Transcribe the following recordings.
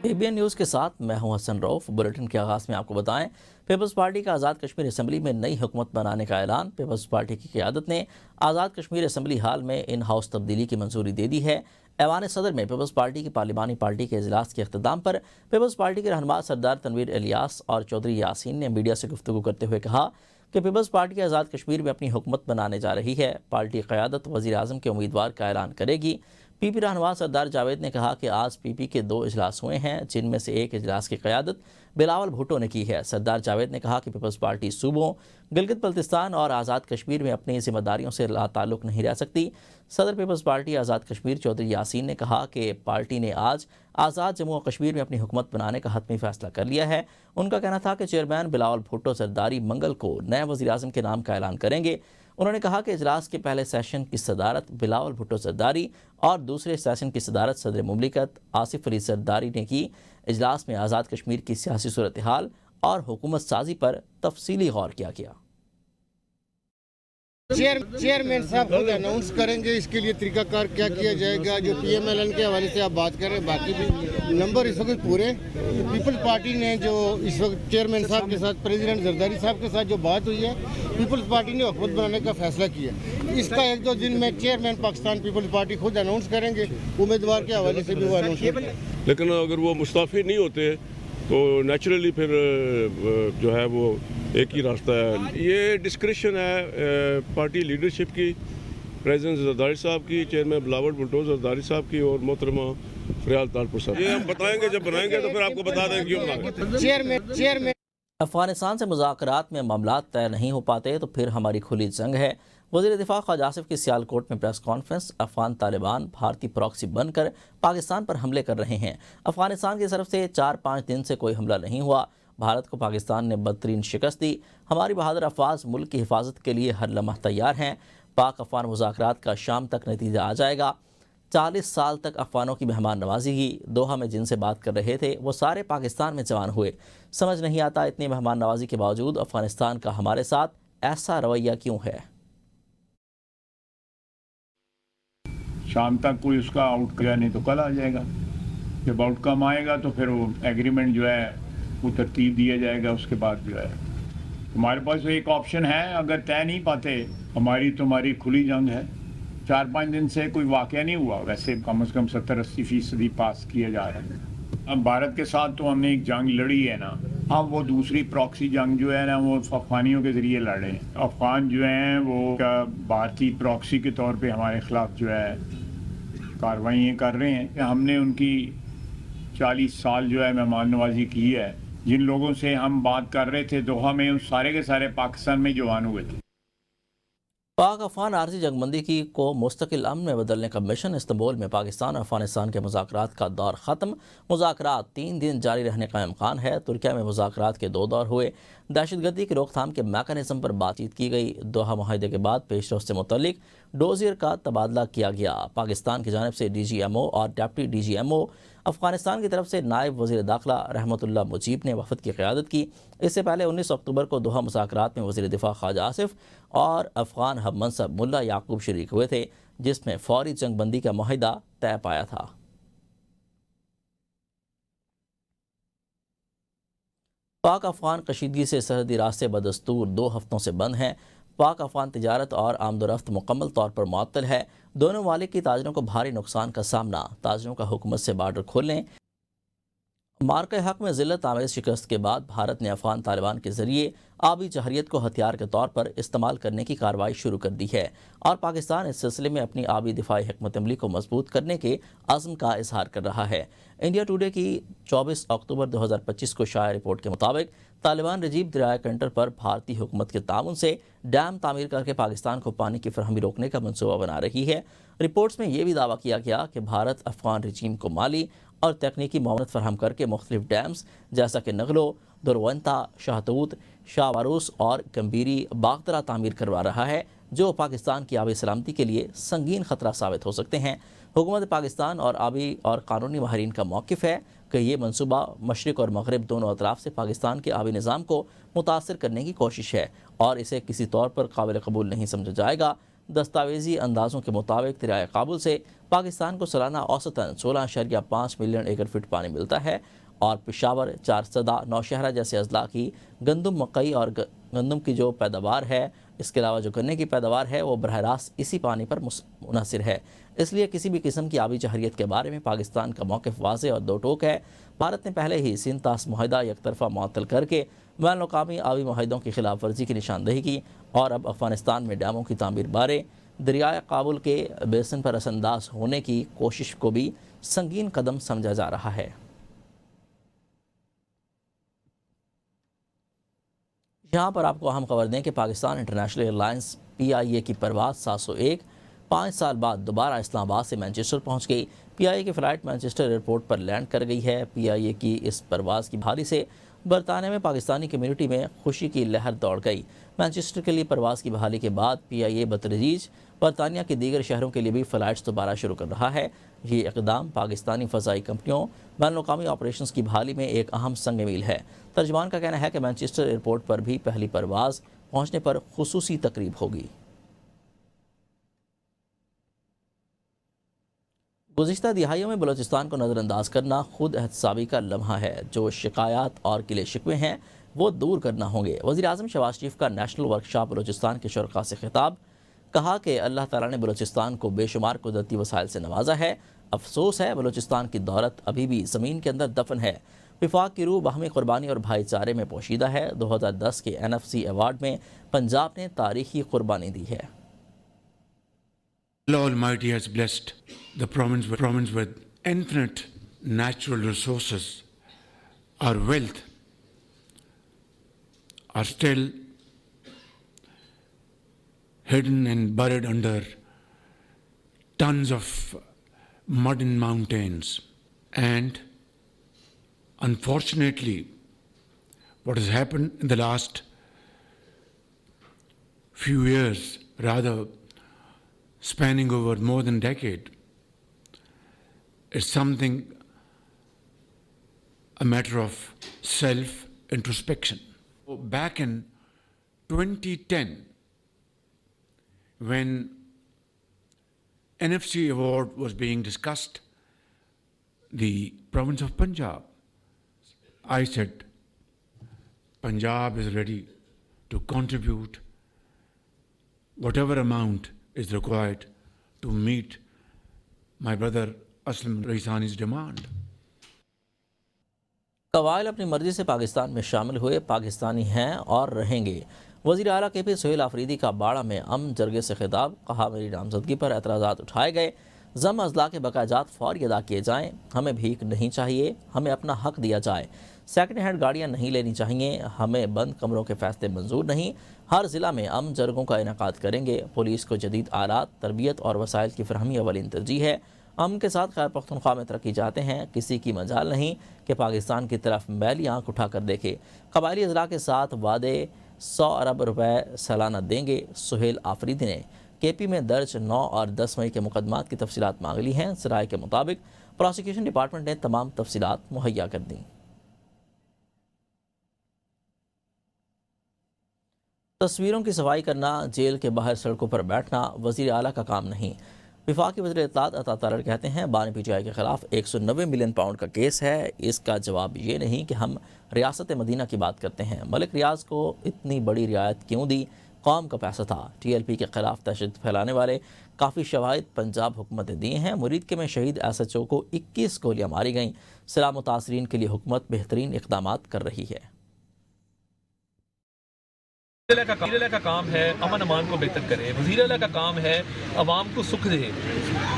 ABN news کے ساتھ میں ہوں حسن رؤف۔ بلیٹن کے آغاز میں آپ کو بتائیں، پیپلز پارٹی کا آزاد کشمیر اسمبلی میں نئی حکومت بنانے کا اعلان۔ پیپلز پارٹی کی قیادت نے آزاد کشمیر اسمبلی ہال میں ان ہاؤس تبدیلی کی منظوری دے دی ہے۔ ایوان صدر میں پیپلز پارٹی کی پارلیمانی پارٹی کے اجلاس کے اختتام پر پیپلز پارٹی کے رہنما سردار تنویر الیاس اور چودھری یاسین نے میڈیا سے گفتگو کرتے ہوئے کہا کہ پیپلز پارٹی آزاد کشمیر میں اپنی حکومت بنانے جا رہی ہے۔ پارٹی قیادت وزیر اعظم کے امیدوار کا اعلان کرے گی۔ پی پی رہنما سردار جاوید نے کہا کہ آج پی پی کے 2 اجلاس ہوئے ہیں، جن میں سے ایک اجلاس کی قیادت بلاول بھٹو نے کی ہے۔ سردار جاوید نے کہا کہ پیپلز پارٹی صوبوں گلگت بلتستان اور آزاد کشمیر میں اپنی ذمہ داریوں سے لا تعلق نہیں رہ سکتی۔ صدر پیپلز پارٹی آزاد کشمیر چودھری یاسین نے کہا کہ پارٹی نے آج آزاد جموں و کشمیر میں اپنی حکومت بنانے کا حتمی فیصلہ کر لیا ہے۔ ان کا کہنا تھا کہ چیئرمین بلاول بھٹو زرداری منگل کو نئے وزیر اعظم کے نام کا اعلان کریں گے۔ انہوں نے کہا کہ اجلاس کے پہلے سیشن کی صدارت بلاول بھٹو زرداری اور دوسرے سیشن کی صدارت صدر مملکت آصف علی زرداری نے کی۔ اجلاس میں آزاد کشمیر کی سیاسی صورتحال اور حکومت سازی پر تفصیلی غور کیا گیا۔ چیئرمین صاحب خود اناؤنس کریں گے اس کے لیے طریقہ کار کیا کیا جائے گا۔ جو پی ایم ایل این کے حوالے سے آپ بات کر رہے ہیں، باقی بھی نمبر اس وقت پورے پیپلز پارٹی نے جو اس وقت چیئرمین صاحب کے ساتھ پریزیڈنٹ زرداری صاحب کے ساتھ جو بات ہوئی ہے، پیپلز پارٹی نے حکومت بنانے کا فیصلہ کیا۔ اس کا 1-2 دن میں چیئرمین پاکستان پیپلز پارٹی خود اناؤنس کریں گے، امیدوار کے حوالے سے بھی وہ اناؤنس کریں گے۔ لیکن اگر وہ مستعفی نہیں ہوتے تو نیچرلی پھر جو ہے وہ ایک ہی راستہ ہے۔ یہ ڈسکریشن ہے پارٹی لیڈرشپ کی، پریزیڈنٹ زرداری صاحب کی، چیئرمین بلاول بھٹو زرداری صاحب کی اور محترمہ فریال طالپور صاحب۔ یہ ہم بتائیں گے، جب بنائیں گے تو پھر آپ کو بتا دیں کیوں بنا۔ چیئرمین افغانستان سے مذاکرات میں معاملات طے نہیں ہو پاتے تو پھر ہماری کھلی جنگ ہے۔ وزیر دفاع خواجہ آصف کی سیالکوٹ میں پریس کانفرنس۔ افغان طالبان بھارتی پراکسی بن کر پاکستان پر حملے کر رہے ہیں۔ افغانستان کی طرف سے 4-5 دن سے کوئی حملہ نہیں ہوا۔ بھارت کو پاکستان نے بدترین شکست دی۔ ہماری بہادر افواج ملک کی حفاظت کے لیے ہر لمحہ تیار ہیں۔ پاک افغان مذاکرات کا شام تک نتیجہ آ جائے گا۔ 40 سال تک افغانوں کی مہمان نوازی کی۔ دوحہ میں جن سے بات کر رہے تھے وہ سارے پاکستان میں جوان ہوئے۔ سمجھ نہیں آتا اتنی مہمان نوازی کے باوجود افغانستان کا ہمارے ساتھ ایسا رویہ کیوں ہے۔ شام تک کوئی اس کا آؤٹ کیا نہیں تو کل آ جائے گا۔ جب آؤٹ کم آئے گا تو پھر وہ ایگریمنٹ جو ہے وہ ترتیب دیا جائے گا۔ اس کے بعد جو ہے ہمارے پاس ایک آپشن ہے، اگر طے نہیں پاتے ہماری تمہاری کھلی جنگ ہے۔ 4-5 دن سے کوئی واقعہ نہیں ہوا، ویسے کم از کم 70-80% پاس کیا جا رہا ہے۔ اب بھارت کے ساتھ تو ہم نے ایک جنگ لڑی ہے نا، اب وہ دوسری پراکسی جنگ جو ہے نا وہ افغانیوں کے ذریعے لڑ رہے ہیں۔ افغان جو ہیں وہ بھارتی پراکسی کے طور پہ ہمارے خلاف جو ہے کاروائیاں کر رہے ہیں کہ ہم نے ان کی 40 سال جو ہے مہمان نوازی کی ہے۔ جن لوگوں سے ہم بات کر رہے تھے دوحہ میں، ان سارے کے سارے پاکستان میں جوان ہوئے تھے۔ پاک افغان عارضی جنگ بندی کو مستقل امن میں بدلنے کا مشن۔ استنبول میں پاکستان اور افغانستان کے مذاکرات کا دور ختم۔ مذاکرات 3 دن جاری رہنے کا امکان ہے۔ ترکیہ میں مذاکرات کے 2 دور ہوئے۔ دہشت گردی کی روک تھام کے میکانزم پر بات چیت کی گئی۔ دوحہ معاہدے کے بعد پیش رفت سے متعلق ڈوزیر کا تبادلہ کیا گیا۔ پاکستان کی جانب سے DGMO اور ڈپٹی DGMO، افغانستان کی طرف سے نائب وزیر داخلہ رحمت اللہ مجیب نے وفد کی قیادت کی۔ اس سے پہلے 19 اکتوبر کو دوحہ مذاکرات میں وزیر دفاع خواجہ آصف اور افغان ہم منصب ملا یعقوب شریک ہوئے تھے، جس میں فوری جنگ بندی کا معاہدہ طے پایا تھا۔ پاک افغان کشیدگی سے سرحدی راستے بدستور 2 ہفتوں سے بند ہیں۔ پاک افغان تجارت اور آمد و رفت مکمل طور پر معطل ہے۔ دونوں ممالک کی تاجروں کو بھاری نقصان کا سامنا۔ تاجروں کا حکومت سے بارڈر کھولنے۔ مارکہ حق میں ذلت آمیز شکست کے بعد بھارت نے افغان طالبان کے ذریعے آبی جہریت کو ہتھیار کے طور پر استعمال کرنے کی کارروائی شروع کر دی ہے اور پاکستان اس سلسلے میں اپنی آبی دفاعی حکمت عملی کو مضبوط کرنے کے عزم کا اظہار کر رہا ہے۔ انڈیا ٹوڈے کی 24 اکتوبر 2025 کو شائع رپورٹ کے مطابق طالبان رجیب دریائے کنٹر پر بھارتی حکومت کے تعاون سے ڈیم تعمیر کر کے پاکستان کو پانی کی فراہمی روکنے کا منصوبہ بنا رہی ہے۔ رپورٹس میں یہ بھی دعویٰ کیا گیا کہ بھارت افغان رجیم کو مالی اور تکنیکی معاونت فراہم کر کے مختلف ڈیمز جیسا کہ نغلو، درونتا، شاہتوت، شاہ واروس اور گمبیری باغترا تعمیر کروا رہا ہے، جو پاکستان کی آبی سلامتی کے لیے سنگین خطرہ ثابت ہو سکتے ہیں۔ حکومت پاکستان اور آبی اور قانونی ماہرین کا موقف ہے کہ یہ منصوبہ مشرق اور مغرب دونوں اطراف سے پاکستان کے آبی نظام کو متاثر کرنے کی کوشش ہے اور اسے کسی طور پر قابل قبول نہیں سمجھا جائے گا۔ دستاویزی اندازوں کے مطابق دریائے کابل سے پاکستان کو سالانہ اوسطاً 16.5 ملین ایکڑ فٹ پانی ملتا ہے، اور پشاور، چارسدہ، نوشہرہ جیسے اضلاع کی گندم، مکئی اور گندم کی جو پیداوار ہے، اس کے علاوہ جو گنے کی پیداوار ہے، وہ براہ راست اسی پانی پر منحصر ہے۔ اس لیے کسی بھی قسم کی آبی جہریت کے بارے میں پاکستان کا موقف واضح اور دو ٹوک ہے۔ بھارت نے پہلے ہی سینتاس معاہدہ یک طرفہ معطل کر کے بین الاقوامی آبی معاہدوں کی خلاف ورزی کی نشاندہی کی، اور اب افغانستان میں ڈیموں کی تعمیر بارے دریائے کابل کے بیسن پر اثر انداز ہونے کی کوشش کو بھی سنگین قدم سمجھا جا رہا ہے۔ یہاں پر آپ کو اہم خبر دیں کہ Pakistan international air lines PIA کی پرواز 701 5 سال بعد دوبارہ اسلام آباد سے مینچسٹر پہنچ گئی۔ PIA کی فلائٹ مینچسٹر ایئرپورٹ پر لینڈ کر گئی ہے۔ PIA کی اس پرواز کی بحالی سے برطانیہ میں پاکستانی کمیونٹی میں خوشی کی لہر دوڑ گئی۔ مینچسٹر کے لیے پرواز کی بحالی کے بعد PIA بتدریج برطانیہ کے دیگر شہروں کے لیے بھی فلائٹس دوبارہ شروع کر رہا ہے۔ یہ اقدام پاکستانی فضائی کمپنیوں بین الاقوامی آپریشنز کی بحالی میں ایک اہم سنگ میل ہے۔ ترجمان کا کہنا ہے کہ مینچسٹر ایئرپورٹ پر بھی پہلی پرواز پہنچنے پر خصوصی تقریب ہوگی۔ گزشتہ دہائیوں میں بلوچستان کو نظر انداز کرنا خود احتسابی کا لمحہ ہے۔ جو شکایات اور گلے شکوے ہیں وہ دور کرنا ہوں گے۔ وزیر اعظم شہباز شریف کا نیشنل ورکشاپ بلوچستان کے شرکاء سے خطاب، کہا کہ اللہ تعالیٰ نے بلوچستان کو بے شمار قدرتی وسائل سے نوازا ہے۔ افسوس ہے بلوچستان کی دولت ابھی بھی زمین کے اندر دفن ہے۔ وفاق کی روح باہمی قربانی اور بھائی چارے میں پوشیدہ ہے۔ 2010 کے NFC ایوارڈ میں پنجاب نے تاریخی قربانی دی ہے۔ Allah Almighty has blessed the province with infinite natural resources. Our wealth are still hidden and buried under tons of mud and mountains. And unfortunately, what has happened in the last few years, rather spanning over more than a decade, is something, a matter of self-introspection. Back in 2010, when NFC award was being discussed, the province of Punjab, I said, Punjab is ready to contribute whatever amount is required to meet my brother Aslam Raisani's demand. قبائل اپنی مرضی سے پاکستان میں شامل ہوئے، پاکستانی ہیں اور رہیں گے۔ وزیر اعلیٰ KP سہیل آفریدی کا باڑہ میں امن جرگے سے خطاب، کہا میری نامزدگی پر اعتراضات اٹھائے گئے، ضم اضلاع کے بقایا جات فوری ادا کیے جائیں، ہمیں بھیک نہیں چاہیے، ہمیں اپنا حق دیا جائے، سیکنڈ ہینڈ گاڑیاں نہیں لینی چاہیے، ہمیں بند کمروں کے فیصلے منظور نہیں، ہر ضلع میں امن جرگوں کا انعقاد کریں گے، پولیس کو جدید آلات، تربیت اور وسائل کی فراہمی اولین ترجیح ہے، امن کے ساتھ خیر پختونخوا میں ترقی چاہتے ہیں، کسی کی مجال نہیں کہ پاکستان کی طرف میلی آنکھ اٹھا کر دیکھے، قبائلی اضلاع کے ساتھ وعدے 100 ارب روپے سالانہ دیں گے۔ سہیل آفریدی نے KP میں درج 9 اور 10 مئی کے مقدمات کی تفصیلات مانگ لی ہیں۔ ذرائع کے مطابق پروسیکیوشن ڈپارٹمنٹ نے تمام تفصیلات مہیا کر دیں۔ تصویروں کی صفائی کرنا، جیل کے باہر سڑکوں پر بیٹھنا وزیر اعلیٰ کا کام نہیں۔ وفاقی وزیر اطلاعات عطا تارڑ کہتے ہیں بانی PTI کے خلاف 190 ملین پاؤنڈ کا کیس ہے، اس کا جواب یہ نہیں کہ ہم ریاست مدینہ کی بات کرتے ہیں، ملک ریاض کو اتنی بڑی رعایت کیوں دی، قوم کا پیسہ تھا۔ TLP کے خلاف تشدد پھیلانے والے کافی شواہد پنجاب حکومت نے دیے ہیں۔ مرید کے میں شہید SHO کو 21 گولیاں ماری گئیں۔ سیلاب متاثرین کے لیے حکومت بہترین اقدامات کر رہی ہے۔ وزیر اعلیٰ کا کام ہے امن امان کو بہتر کرے، وزیر اعلیٰ کا کام ہے عوام کو سکھ دے،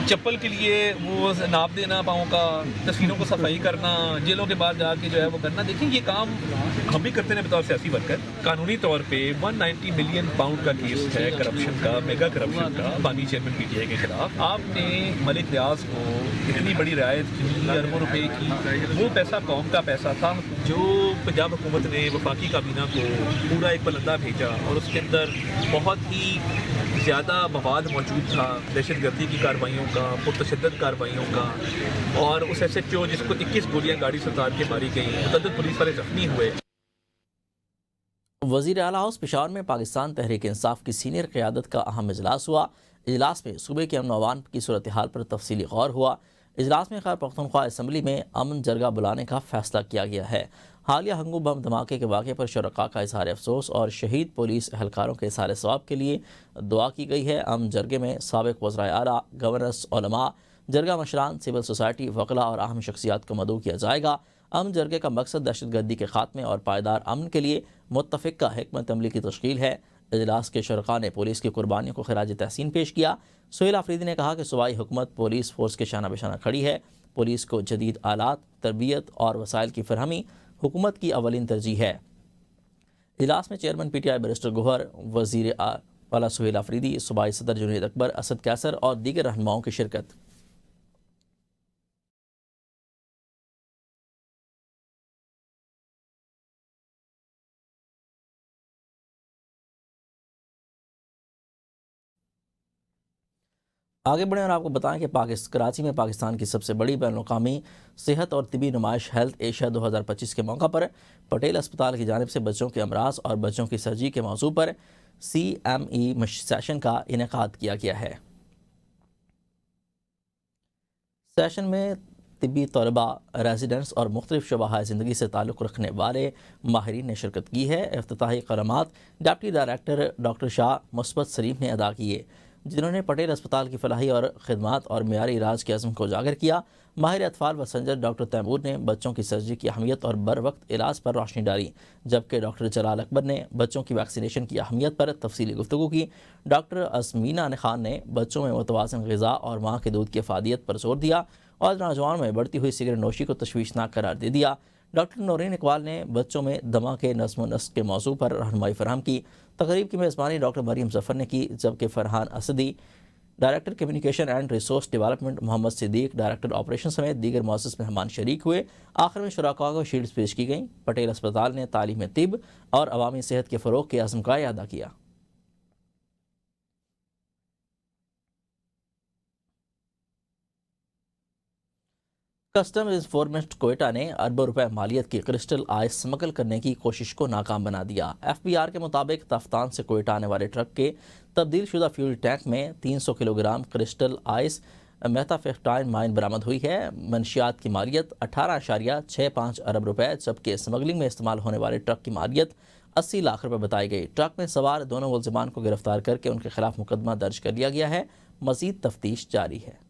چپل کے لیے وہ ناپ دینا پاؤں کا، تصویروں کو صفائی کرنا، جیلوں کے بعد جا کے جو ہے وہ کرنا۔ دیکھیں یہ کام ہم بھی کرتے ہیں بطور سیاسی ورکر۔ قانونی طور پہ 190 ملین پاؤنڈ کا کیس ہے کرپشن کا، میگا کرپشن کا، بانی چیئرمین PTI کے خلاف۔ آپ نے ملک ریاض کو اتنی بڑی رعایت کی، اربوں روپے کی، وہ پیسہ قوم کا پیسہ تھا جو پنجاب حکومت نے وفاقی کابینہ کو پورا ایک پلندہ بھیجا اور اس کے اندر بہت ہی زیادہ مواد موجود تھا دہشت گردی کی کارروائیوں کا، پرتشدد کارروائیوں کا، اور اس SHO جس کو 21 گولیاں گاڑی سے اتار کے ماری گئیں، متعدد پولیس والے زخمی ہوئے۔ وزیر اعلیٰ ہاؤس پشاور میں پاکستان تحریک انصاف کی سینئر قیادت کا اہم اجلاس ہوا۔ اجلاس میں صوبے کے امن و امان کی صورتحال پر تفصیلی غور ہوا۔ اجلاس میں خیبر پختونخوا اسمبلی میں امن جرگہ بلانے کا فیصلہ کیا گیا ہے۔ حالیہ ہنگو بم دھماکے کے واقعے پر شرکاء کا اظہار افسوس اور شہید پولیس اہلکاروں کے اظہار ثواب کے لیے دعا کی گئی ہے۔ امن جرگے میں سابق وزرائے اعلیٰ، گورنرز، علماء، جرگہ مشران، سول سوسائٹی، وکلاء اور اہم شخصیات کو مدعو کیا جائے گا۔ امن جرگے کا مقصد دہشت گردی کے خاتمے اور پائیدار امن کے لیے متفقہ حکمت عملی کی تشکیل ہے۔ اجلاس کے شرکاء نے پولیس کی قربانیوں کو خراج تحسین پیش کیا۔ سہیل آفریدی نے کہا کہ صوبائی حکومت پولیس فورس کے شانہ بشانہ کھڑی ہے۔ پولیس کو جدید آلات، تربیت اور وسائل کی فراہمی حکومت کی اولین ترجیح ہے۔ اجلاس میں chairman P T I barrister Gohar, وزیر اعلیٰ سہیل آفریدی، صوبائی صدر جنید اکبر، اسد کیسر اور دیگر رہنماؤں کی شرکت۔ آگے بڑھیں اور آپ کو بتائیں کہ کراچی میں پاکستان کی سب سے بڑی بین الاقوامی صحت اور طبی نمائش ہیلتھ ایشیا 2025 کے موقع پر پٹیل اسپتال کی جانب سے بچوں کے امراض اور بچوں کی سرجری کے موضوع پر CME سیشن کا انعقاد کیا گیا ہے۔ سیشن میں طبی طلباء، ریزیڈنٹس اور مختلف شعبہ زندگی سے تعلق رکھنے والے ماہرین نے شرکت کی ہے۔ افتتاحی کلمات ڈپٹی ڈائریکٹر ڈاکٹر شاہ مثبت سلیم نے ادا کیے، جنہوں نے پٹیل اسپتال کی فلاحی اور خدمات اور معیاری علاج کے عزم کو اجاگر کیا۔ ماہر اطفال و سنجر ڈاکٹر تیمور نے بچوں کی سرجری کی اہمیت اور بر وقت علاج پر روشنی ڈالی، جبکہ ڈاکٹر جلال اکبر نے بچوں کی ویکسینیشن کی اہمیت پر تفصیلی گفتگو کی۔ ڈاکٹر ازمینہ خان نے بچوں میں متوازن غذا اور ماں کے دودھ کی افادیت پر زور دیا اور نوجوانوں میں بڑھتی ہوئی سگریٹ نوشی کو تشویشناک قرار دے دیا۔ ڈاکٹر نورین اقبال نے بچوں میں دمہ کے نظم و نسق کے موضوع پر رہنمائی فراہم کی۔ تقریب کی میزبانی ڈاکٹر مریم ظفر نے کی، جبکہ Farhan Asadi, director communication and resource development, Muhammad Siddique, director operation سمیت دیگر معزز مہمان شریک ہوئے۔ آخر میں شرکاء کو شیلڈز پیش کی گئیں۔ پٹیل اسپتال نے تعلیم طب اور عوامی صحت کے فروغ کے عزم کا اعادہ کیا۔ کسٹم انفورسمنٹ کوئٹہ نے اربوں روپے مالیت کی کرسٹل آئس سمگل کرنے کی کوشش کو ناکام بنا دیا۔ FBR کے مطابق تفتان سے کوئٹہ آنے والے ٹرک کے تبدیل شدہ فیول ٹینک میں 300 kilo gram crystal ice میتھامفیٹامین mine برآمد ہوئی ہے۔ منشیات کی مالیت 18.65 ارب روپے، جبکہ اسمگلنگ میں استعمال ہونے والے ٹرک کی مالیت 80 لاکھ روپے بتائی گئی۔ ٹرک میں سوار دونوں ملزمان کو گرفتار کر کے ان کے خلاف مقدمہ درج کر لیا گیا ہے۔ مزید تفتیش جاری ہے۔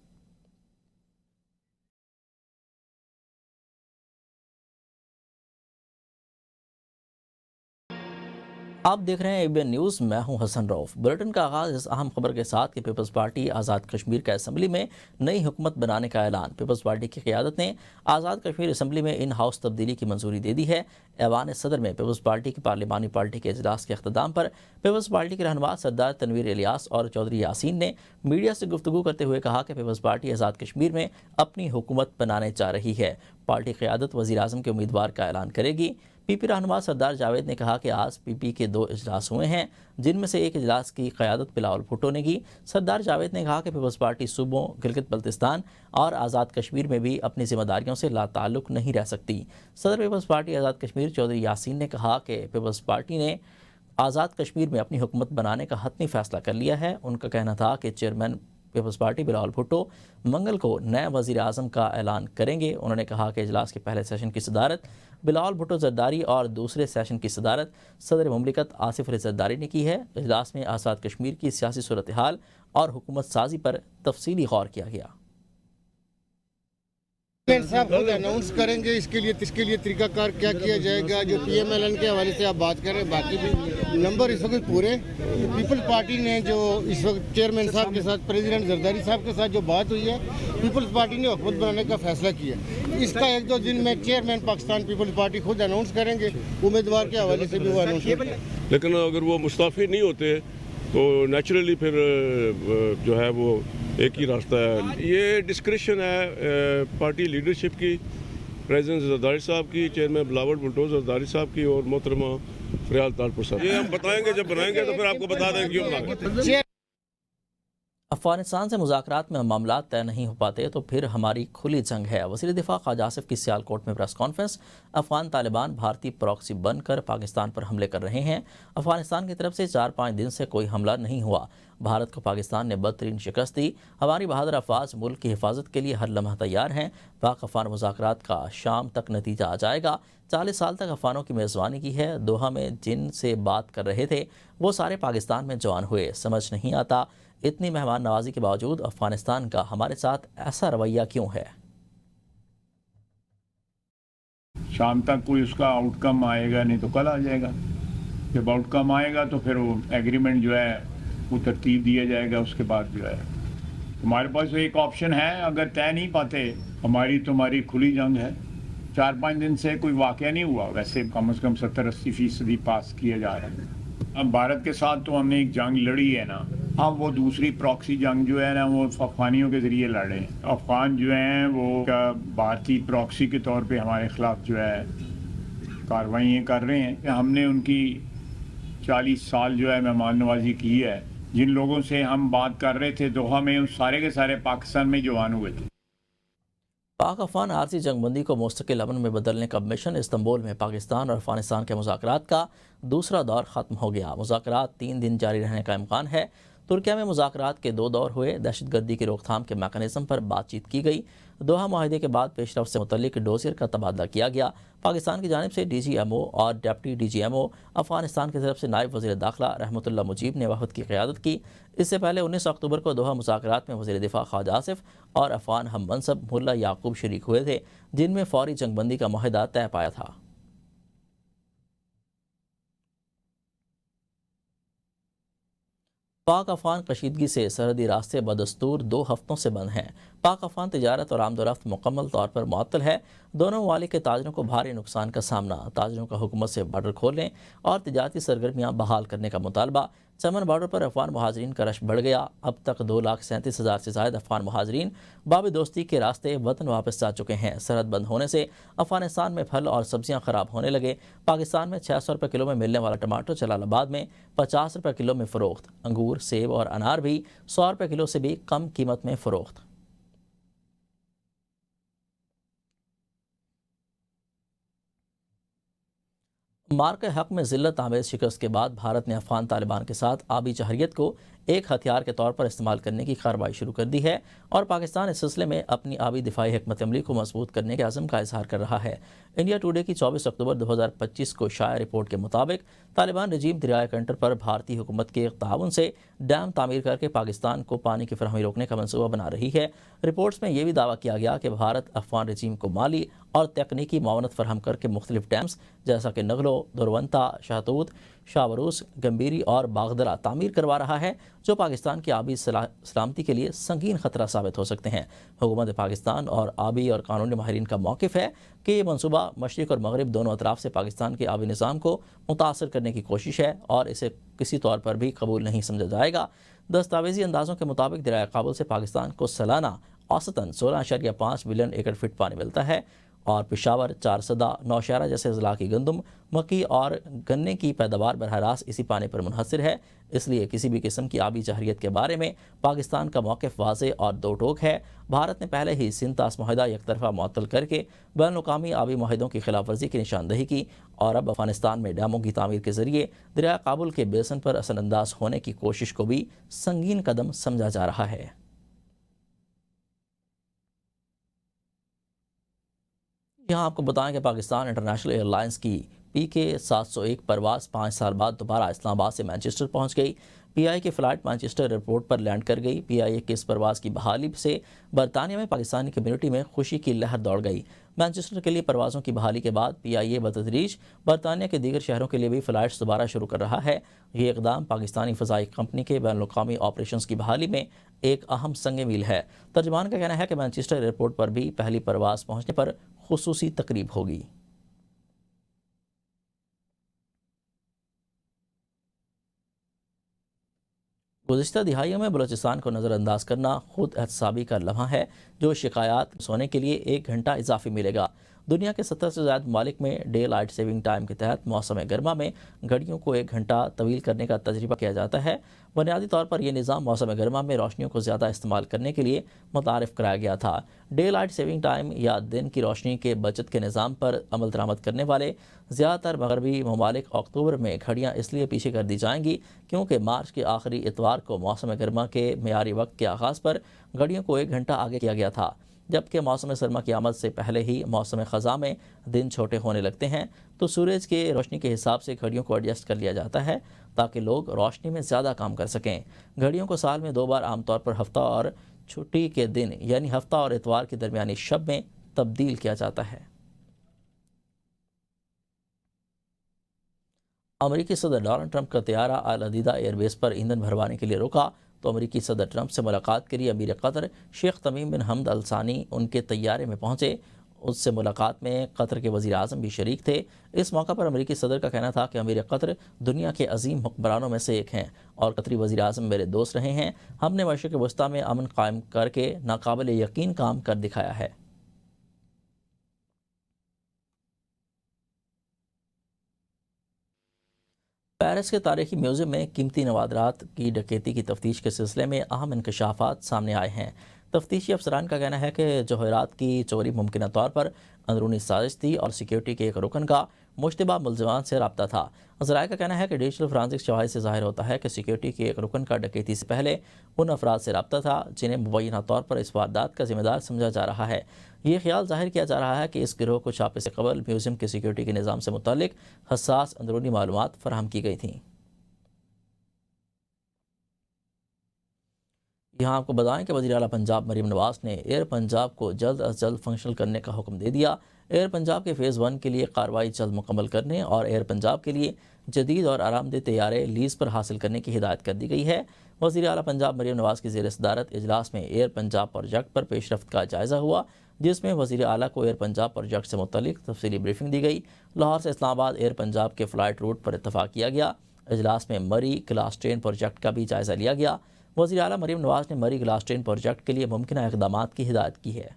آپ دیکھ رہے ہیں ABN نیوز، میں ہوں حسن روف۔ بلیٹن کا آغاز اس اہم خبر کے ساتھ کہ پیپلز پارٹی آزاد کشمیر کا اسمبلی میں نئی حکومت بنانے کا اعلان۔ پیپلز پارٹی کی قیادت نے آزاد کشمیر اسمبلی میں ان ہاؤس تبدیلی کی منظوری دے دی ہے۔ ایوان صدر میں پیپلز پارٹی کی پارلیمانی پارٹی کے اجلاس کے اختتام پر پیپلز پارٹی کے رہنما سردار تنویر الیاس اور چودھری یاسین نے میڈیا سے گفتگو کرتے ہوئے کہا کہ پیپلز پارٹی آزاد کشمیر میں اپنی حکومت بنانے چاہ رہی ہے۔ پارٹی قیادت وزیر اعظم کے امیدوار کا اعلان کرے گی۔ PP رہنما سردار جاوید نے کہا کہ آج PP کے 2 اجلاس ہوئے ہیں، جن میں سے ایک اجلاس کی قیادت بلاول بھٹو نے کی۔ سردار جاوید نے کہا کہ پیپلز پارٹی صوبوں گلگت بلتستان اور آزاد کشمیر میں بھی اپنی ذمہ داریوں سے لا تعلق نہیں رہ سکتی۔ صدر پیپلز پارٹی آزاد کشمیر چودھری یاسین نے کہا کہ پیپلز پارٹی نے آزاد کشمیر میں اپنی حکومت بنانے کا حتمی فیصلہ کر لیا ہے۔ ان کا کہنا تھا کہ چیئرمین پیپلز پارٹی بلاول بھٹو منگل کو نئے وزیر اعظم کا اعلان کریں گے۔ انہوں نے کہا کہ اجلاس کے پہلے سیشن کی صدارت بلاول بھٹو زرداری اور دوسرے سیشن کی صدارت صدر مملکت آصف علی زرداری نے کی ہے۔ اجلاس میں آزاد کشمیر کی سیاسی صورتحال اور حکومت سازی پر تفصیلی غور کیا گیا۔ صاحب خود اناؤنس کریں گے اس کے لیے طریقہ کار کیا کیا جائے گا۔ جو PMLN کے حوالے سے آپ بات کر رہے ہیں، باقی بھی نمبر اس وقت پورے۔ پیپل پارٹی نے جو اس وقت چیئرمین صاحب کے ساتھ، پریزیڈنٹ زرداری صاحب کے ساتھ جو بات ہوئی ہے، پیپلز پارٹی نے حکومت بنانے کا فیصلہ کیا۔ اس کا 1-2 دن میں چیئرمین پاکستان پیپلز پارٹی خود اناؤنس کریں گے، امیدوار کے حوالے سے بھی وہ اناؤنس کریں گے۔ لیکن اگر وہ مستعفی نہیں ہوتے تو نیچرلی پھر جو ہے وہ ایک ہی راستہ ہے۔ یہ ڈسکریشن ہے پارٹی لیڈرشپ کی، پریزیڈنٹ زرداری صاحب کی، چیئرمین بلاول بھٹو زرداری صاحب کی اور محترمہ فریال طالپور صاحب۔ یہ ہم بتائیں گے، جب بنائیں گے تو پھر آپ کو بتا دیں گے کیوں بنا۔ افغانستان سے مذاکرات میں معاملات طے نہیں ہو پاتے تو پھر ہماری کھلی جنگ ہے۔ وزیر دفاع خواجہ آصف کی سیالکوٹ میں پریس کانفرنس۔ افغان طالبان بھارتی پراکسی بن کر پاکستان پر حملے کر رہے ہیں۔ افغانستان کی طرف سے 4-5 دن سے کوئی حملہ نہیں ہوا۔ بھارت کو پاکستان نے بدترین شکست دی۔ ہماری بہادر افواج ملک کی حفاظت کے لیے ہر لمحہ تیار ہیں۔ پاک افغان مذاکرات کا شام تک نتیجہ آ جائے گا۔ 40 سال تک افغانوں کی میزبانی کی ہے۔ دوحہ میں جن سے بات کر رہے تھے وہ سارے پاکستان میں جوان ہوئے۔ سمجھ نہیں آتا اتنی مہمان نوازی کے باوجود افغانستان کا ہمارے ساتھ ایسا رویہ کیوں ہے؟ شام تک کوئی اس کا آؤٹ کم آئے گا نہیں تو کل آ جائے گا۔ جب آؤٹ کم آئے گا تو پھر وہ ایگریمنٹ جو ہے وہ ترتیب دیا جائے گا، اس کے بعد جو ہے ہمارے پاس ایک آپشن ہے۔ اگر طے نہیں پاتے ہماری تمہاری کھلی جنگ ہے۔ 4-5 دن سے کوئی واقعہ نہیں ہوا، ویسے کم از کم 70-80% پاس کیا جا رہا ہے۔ اب بھارت کے ساتھ تو ہم نے ایک جنگ لڑی ہے نا، اب وہ دوسری پراکسی جنگ جو ہے نا وہ افغانیوں کے ذریعے لڑ رہے ہیں۔ افغان جو ہیں وہ بھارتی پراکسی کے طور پہ ہمارے خلاف جو ہے کارروائیاں کر رہے ہیں۔ ہم نے ان کی 40 سال جو ہے مہمان نوازی کی ہے۔ جن لوگوں سے ہم بات کر رہے تھے دوحہ میں، ان سارے کے سارے پاکستان میں جوان ہوئے تھے۔ پاک افغان عارضی جنگ بندی کو مستقل امن میں بدلنے کا مشن۔ استنبول میں پاکستان اور افغانستان کے مذاکرات کا دوسرا دور ختم ہو گیا۔ مذاکرات 3 دن جاری رہنے کا امکان ہے۔ ترکیہ میں مذاکرات کے 2 دور ہوئے۔ دہشت گردی کی روک تھام کے میکانزم پر بات چیت کی گئی۔ دوحہ معاہدے کے بعد پیش رفت سے متعلق ڈوزیر کا تبادلہ کیا گیا۔ پاکستان کی جانب سے DGMO اور ڈپٹی DGMO، افغانستان کی طرف سے نائب وزیر داخلہ رحمت اللہ مجیب نے وفد کی قیادت کی۔ اس سے پہلے 19 اکتوبر کو دوحہ مذاکرات میں وزیر دفاع خواجہ آصف اور افغان ہم منصب ملا یعقوب شریک ہوئے تھے، جن میں فوری جنگ بندی کا معاہدہ طے پایا تھا۔ پاک افغان کشیدگی سے سرحدی راستے بدستور 2 ہفتوں سے بند ہیں۔ پاک افغان تجارت اور آمد و رفت مکمل طور پر معطل ہے۔ دونوں ممالک کے تاجروں کو بھاری نقصان کا سامنا۔ تاجروں کا حکومت سے بارڈر کھولنے اور تجارتی سرگرمیاں بحال کرنے کا مطالبہ۔ چمن بارڈر پر افغان مہاجرین کا رش بڑھ گیا۔ اب تک 2,37,000 سے زائد افغان مہاجرین باب دوستی کے راستے وطن واپس جا چکے ہیں۔ سرحد بند ہونے سے افغانستان میں پھل اور سبزیاں خراب ہونے لگے۔ پاکستان میں 600 روپے کلو میں ملنے والا ٹماٹر جلال آباد میں 50 روپے کلو میں فروخت۔ انگور، سیب اور انار بھی 100 روپے کلو سے بھی کم قیمت میں فروخت۔ مارکہ حق میں ذلت آمیز شکست کے بعد بھارت نے افغان طالبان کے ساتھ آبی جہریت کو ایک ہتھیار کے طور پر استعمال کرنے کی کارروائی شروع کر دی ہے اور پاکستان اس سلسلے میں اپنی آبی دفاعی حکمت عملی کو مضبوط کرنے کے عزم کا اظہار کر رہا ہے۔ انڈیا ٹوڈے کی 24 اکتوبر 2025 کو شائع رپورٹ کے مطابق طالبان رجیم دریائے کنٹر پر بھارتی حکومت کے تعاون سے ڈیم تعمیر کر کے پاکستان کو پانی کی فراہمی روکنے کا منصوبہ بنا رہی ہے۔ رپورٹس میں یہ بھی دعویٰ کیا گیا کہ بھارت افغان رجیم کو مالی اور تکنیکی معاونت فراہم کر کے مختلف ڈیمز جیسا کہ نگلو، دورونتا، شاہتوت، شاوروس، گمبیری اور باغدرہ تعمیر کروا رہا ہے، جو پاکستان کی آبی سلامتی کے لیے سنگین خطرہ ثابت ہو سکتے ہیں۔ حکومت پاکستان اور آبی اور قانونی ماہرین کا موقف ہے کہ یہ منصوبہ مشرق اور مغرب دونوں اطراف سے پاکستان کے آبی نظام کو متاثر کرنے کی کوشش ہے اور اسے کسی طور پر بھی قبول نہیں سمجھا جائے گا۔ دستاویزی اندازوں کے مطابق دریائے کابل سے پاکستان کو سالانہ اوسطاً 16.5 ملین ایکڑ فٹ پانی ملتا ہے اور پشاور، چارسدہ، نوشہرہ جیسے اضلاع کی گندم، مکی اور گنے کی پیداوار براہ راست اسی پانی پر منحصر ہے۔ اس لیے کسی بھی قسم کی آبی جہریت کے بارے میں پاکستان کا موقف واضح اور دو ٹوک ہے۔ بھارت نے پہلے ہی سنتاس معاہدہ یک طرفہ معطل کر کے بین الاقوامی آبی معاہدوں کی خلاف ورزی کی نشاندہی کی اور اب افغانستان میں ڈیموں کی تعمیر کے ذریعے دریائے کابل کے بیسن پر اثر انداز ہونے کی کوشش کو بھی سنگین قدم سمجھا جا رہا ہے۔ یہاں آپ کو بتائیں کہ پاکستان انٹرنیشنل ایئر لائنز کی PK 701 پرواز 5 سال بعد دوبارہ اسلام آباد سے مانچسٹر پہنچ گئی۔ PIA کی فلائٹ مانچسٹر ایئرپورٹ پر لینڈ کر گئی۔ PIA کی اس پرواز کی بحالی سے برطانیہ میں پاکستانی کمیونٹی میں خوشی کی لہر دوڑ گئی۔ مانچسٹر کے لیے پروازوں کی بحالی کے بعد PIA بتدریج برطانیہ کے دیگر شہروں کے لیے بھی فلائٹس دوبارہ شروع کر رہا ہے۔ یہ اقدام پاکستانی فضائی کمپنی کے بین الاقوامی آپریشنز کی بحالی میں ایک اہم سنگ میل ہے۔ ترجمان کا کہنا ہے کہ مانچسٹر ایئرپورٹ پر بھی پہلی پرواز پہنچنے پر خصوصی تقریب ہوگی۔ گزشتہ دہائیوں میں بلوچستان کو نظر انداز کرنا خود احتسابی کا لمحہ ہے، جو شکایات سونے کے لیے 1 گھنٹہ اضافی ملے گا۔ دنیا کے 70 سے زائد ممالک میں ڈے لائٹ سیونگ ٹائم کے تحت موسم گرما میں گھڑیوں کو 1 گھنٹہ طویل کرنے کا تجربہ کیا جاتا ہے۔ بنیادی طور پر یہ نظام موسم گرما میں روشنیوں کو زیادہ استعمال کرنے کے لیے متعارف کرایا گیا تھا۔ ڈے لائٹ سیونگ ٹائم یا دن کی روشنی کے بچت کے نظام پر عمل درآمد کرنے والے زیادہ تر مغربی ممالک اکتوبر میں گھڑیاں اس لیے پیچھے کر دی جائیں گی کیونکہ مارچ کے آخری اتوار کو موسم گرما کے معیاری وقت کے آغاز پر گھڑیوں کو 1 گھنٹہ آگے کیا گیا تھا، جبکہ موسم سرما کی آمد سے پہلے ہی موسم خزاں میں دن چھوٹے ہونے لگتے ہیں تو سورج کی روشنی کے حساب سے گھڑیوں کو ایڈجسٹ کر لیا جاتا ہے تاکہ لوگ روشنی میں زیادہ کام کر سکیں۔ گھڑیوں کو سال میں 2 بار عام طور پر ہفتہ اور چھٹی کے دن یعنی ہفتہ اور اتوار کی درمیانی شب میں تبدیل کیا جاتا ہے۔ امریکی صدر ڈونلڈ ٹرمپ کا طیارہ العدیدہ ایئر بیس پر ایندھن بھروانے کے لیے رکا تو امریکی صدر ٹرمپ سے ملاقات کے لیے امیر قطر شیخ تمیم بن حمد ال ثانی ان کے طیارے میں پہنچے۔ اس سے ملاقات میں قطر کے وزیر اعظم بھی شریک تھے۔ اس موقع پر امریکی صدر کا کہنا تھا کہ امیر قطر دنیا کے عظیم حکمرانوں میں سے ایک ہیں اور قطری وزیر اعظم میرے دوست رہے ہیں۔ ہم نے مشرق وسطیٰ میں امن قائم کر کے ناقابل یقین کام کر دکھایا ہے۔ پیرس کے تاریخی میوزیم میں قیمتی نوادرات کی ڈکیتی کی تفتیش کے سلسلے میں اہم انکشافات سامنے آئے ہیں۔ تفتیشی افسران کا کہنا ہے کہ جوہرات کی چوری ممکنہ طور پر اندرونی سازش تھی اور سیکیورٹی کے ایک رکن کا مشتبہ ملزمان سے رابطہ تھا۔ ذرائع کا کہنا ہے کہ ڈیجیٹل فرانسکس شواہد سے ظاہر ہوتا ہے کہ سیکیورٹی کے ایک رکن کا ڈکیتی سے پہلے ان افراد سے رابطہ تھا جنہیں مبینہ طور پر اس واردات کا ذمہ دار سمجھا جا رہا ہے۔ یہ خیال ظاہر کیا جا رہا ہے کہ اس گروہ کو چھاپے سے قبل میوزیم کے سیکیورٹی کے نظام سے متعلق حساس اندرونی معلومات فراہم کی گئی تھیں۔ یہاں آپ کو بتائیں کہ وزیر اعلیٰ پنجاب مریم نواز نے ایئر پنجاب کو جلد از جلد فنکشنل کرنے کا حکم دے دیا۔ ایئر پنجاب کے فیز 1 کے لیے کارروائی جلد مکمل کرنے اور ایئر پنجاب کے لیے جدید اور آرام دہ طیارے لیز پر حاصل کرنے کی ہدایت کر دی گئی ہے۔ وزیر اعلیٰ پنجاب مریم نواز کی زیر صدارت اجلاس میں ایئر پنجاب پروجیکٹ پر پیش رفت کا جائزہ ہوا، جس میں وزیر اعلیٰ کو ایئر پنجاب پروجیکٹ سے متعلق تفصیلی بریفنگ دی گئی۔ لاہور سے اسلام آباد ایئر پنجاب کے فلائٹ روٹ پر اتفاق کیا گیا۔ اجلاس میں مری کلاس ٹرین پروجیکٹ کا بھی جائزہ لیا گیا۔ وزیر اعلیٰ مریم نواز نے مری گلاس ٹرین پروجیکٹ کے لیے ممکنہ اقدامات کی ہدایت کی ہے۔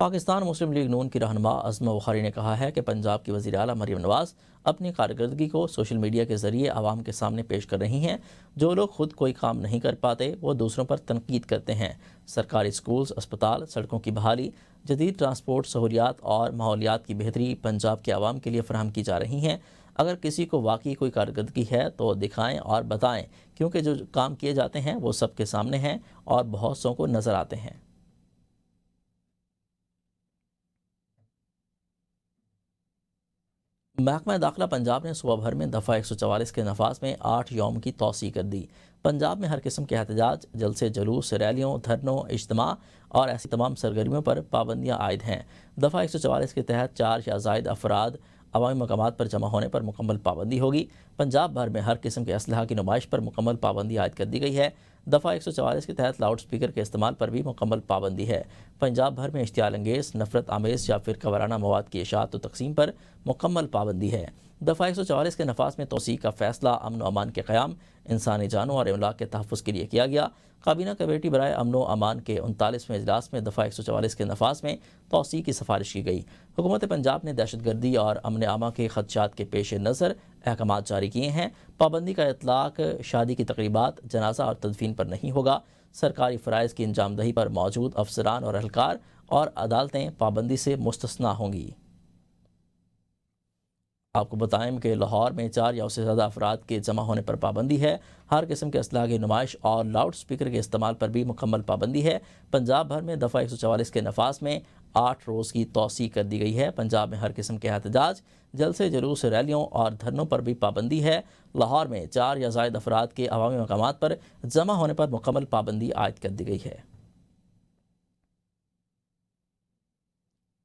پاکستان مسلم لیگ نون کی رہنما عظمہ بخاری نے کہا ہے کہ پنجاب کی وزیر اعلیٰ مریم نواز اپنی کارکردگی کو سوشل میڈیا کے ذریعے عوام کے سامنے پیش کر رہی ہیں۔ جو لوگ خود کوئی کام نہیں کر پاتے وہ دوسروں پر تنقید کرتے ہیں۔ سرکاری سکولز، اسپتال، سڑکوں کی بحالی، جدید ٹرانسپورٹ سہولیات اور ماحولیات کی بہتری پنجاب کے عوام کے لیے فراہم کی جا رہی ہیں۔ اگر کسی کو واقعی کوئی کارکردگی ہے تو دکھائیں اور بتائیں، کیونکہ جو کام کیے جاتے ہیں وہ سب کے سامنے ہیں اور بہت سو کو نظر آتے ہیں۔ محکمہ داخلہ پنجاب نے صوبہ بھر میں دفعہ 144 کے نفاذ میں 8 یوم کی توسیع کر دی۔ پنجاب میں ہر قسم کے احتجاج، جلسے جلوس، ریلیوں، دھرنوں، اجتماع اور ایسی تمام سرگرمیوں پر پابندیاں عائد ہیں۔ دفعہ 144 کے تحت 4 یا زائد افراد عوامی مقامات پر جمع ہونے پر مکمل پابندی ہوگی۔ پنجاب بھر میں ہر قسم کے اسلحہ کی نمائش پر مکمل پابندی عائد کر دی گئی ہے۔ دفعہ 144 کے تحت لاؤڈ سپیکر کے استعمال پر بھی مکمل پابندی ہے۔ پنجاب بھر میں اشتعال انگیز، نفرت آمیز یا فرقہ وارانہ مواد کی اشاعت و تقسیم پر مکمل پابندی ہے۔ دفعہ 144 کے نفاذ میں توسیع کا فیصلہ امن و امان کے قیام، انسانی جانوں اور املاک کے تحفظ کے لیے کیا گیا۔ کابینہ کمیٹی برائے امن و امان کے 39ویں اجلاس میں دفعہ 144 کے نفاذ میں توسیع کی سفارش کی گئی۔ حکومت پنجاب نے دہشت گردی اور امن عامہ کے خدشات کے پیش نظر احکامات جاری کیے ہیں۔ پابندی کا اطلاق شادی کی تقریبات، جنازہ اور تدفین پر نہیں ہوگا۔ سرکاری فرائض کی انجام دہی پر موجود افسران اور اہلکار اور عدالتیں پابندی سے مستثنیٰ ہوں گی۔ آپ کو بتائیں کہ لاہور میں 4 یا اس سے زیادہ افراد کے جمع ہونے پر پابندی ہے۔ ہر قسم کے اسلحہ کی نمائش اور لاؤڈ سپیکر کے استعمال پر بھی مکمل پابندی ہے۔ پنجاب بھر میں دفعہ 144 کے نفاذ میں 8 روز کی توسیع کر دی گئی ہے۔ پنجاب میں ہر قسم کے احتجاج، جلسے جلوس، ریلیوں اور دھرنوں پر بھی پابندی ہے۔ لاہور میں 4 یا زائد افراد کے عوامی مقامات پر جمع ہونے پر مکمل پابندی عائد کر دی گئی ہے۔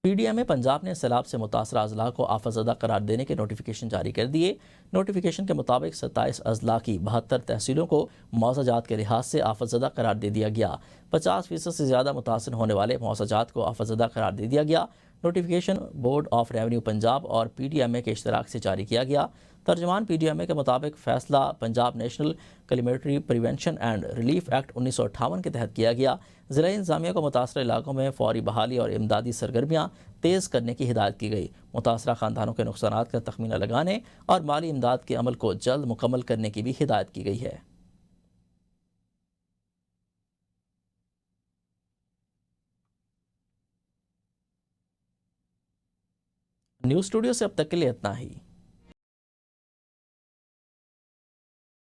پی ڈی ایم میں پنجاب نے سیلاب سے متاثرہ اضلاع کو آفت زدہ قرار دینے کے نوٹیفیکیشن جاری کر دیے۔ نوٹیفیکیشن کے مطابق 27 اضلاع کی 72 تحصیلوں کو معاوضہ جات کے لحاظ سے آفت زدہ قرار دے دیا گیا۔ 50% سے زیادہ متاثر ہونے والے معاوضہ جات کو آفت زدہ قرار دے دیا گیا۔ Notification board of revenue Punjab اور پی ڈی ایم اے کے اشتراک سے جاری کیا گیا۔ ترجمان پی ڈی ایم اے کے مطابق فیصلہ Punjab national calamities prevention and relief act 1958 کے تحت کیا گیا۔ ضلع انتظامیہ کو متاثرہ علاقوں میں فوری بحالی اور امدادی سرگرمیاں تیز کرنے کی ہدایت کی گئی۔ متاثرہ خاندانوں کے نقصانات کا تخمینہ لگانے اور مالی امداد کے عمل کو جلد مکمل کرنے کی بھی ہدایت کی گئی ہے۔ نیوز اسٹوڈیو سے اب تک کے لیے اتنا ہی۔